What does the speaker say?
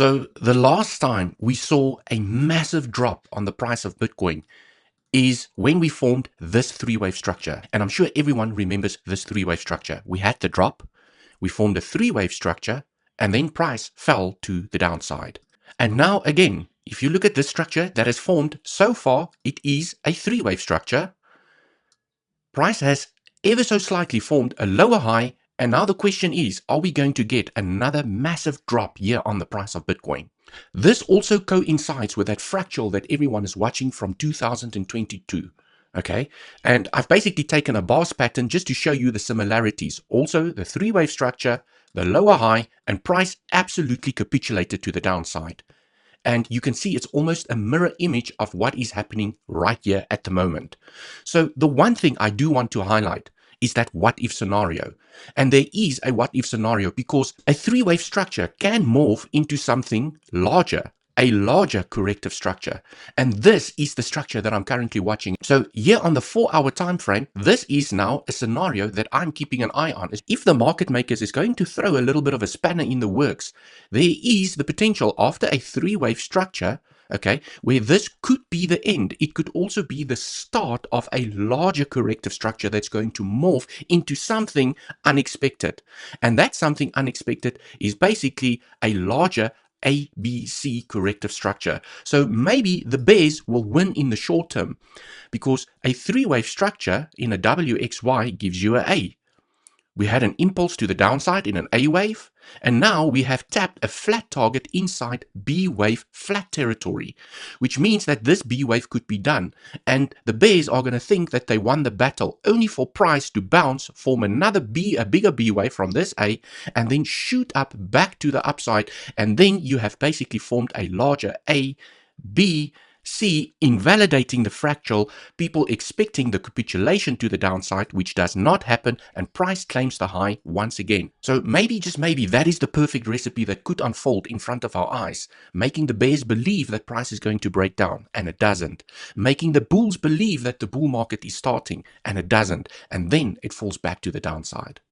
So the last time we saw a massive drop on the price of Bitcoin is when we formed this three-wave structure. And I'm sure everyone remembers this three-wave structure. We had the drop, we formed a three-wave structure, and then price fell to the downside. And now again, if you look at this structure that has formed so far, it is a three-wave structure. Price has ever so slightly formed a lower high. And now the question is, are we going to get another massive drop here on the price of Bitcoin? This also coincides with that fractal that everyone is watching from 2022. Okay, and I've basically taken a bars pattern just to show you the similarities. Also, the three-wave structure, the lower high, and price absolutely capitulated to the downside. And you can see it's almost a mirror image of what is happening right here at the moment. So the one thing I do want to highlight is that what if scenario. And there is a what if scenario because a three-wave structure can morph into something larger, a larger corrective structure. And this is the structure that I'm currently watching. So here on the 4-hour time frame, this is now a scenario that I'm keeping an eye on. If the market makers is going to throw a little bit of a spanner in the works, there is the potential after a three-wave structure, okay, where this could be the end. It could also be the start of a larger corrective structure that's going to morph into something unexpected. And that something unexpected is basically a larger ABC corrective structure. So maybe the bears will win in the short term because a three-wave structure in a WXY gives you an A. We had an impulse to the downside in an A wave, and now we have tapped a flat target inside B wave flat territory, which means that this B wave could be done, and the bears are going to think that they won the battle, only for price to bounce, form another B, a bigger B wave from this A, and then shoot up back to the upside, and then you have basically formed a larger A, B, C, invalidating the fractal, people expecting the capitulation to the downside, which does not happen, and price claims the high once again. So maybe, just maybe, that is the perfect recipe that could unfold in front of our eyes, making the bears believe that price is going to break down, and it doesn't. Making the bulls believe that the bull market is starting, and it doesn't. And then it falls back to the downside.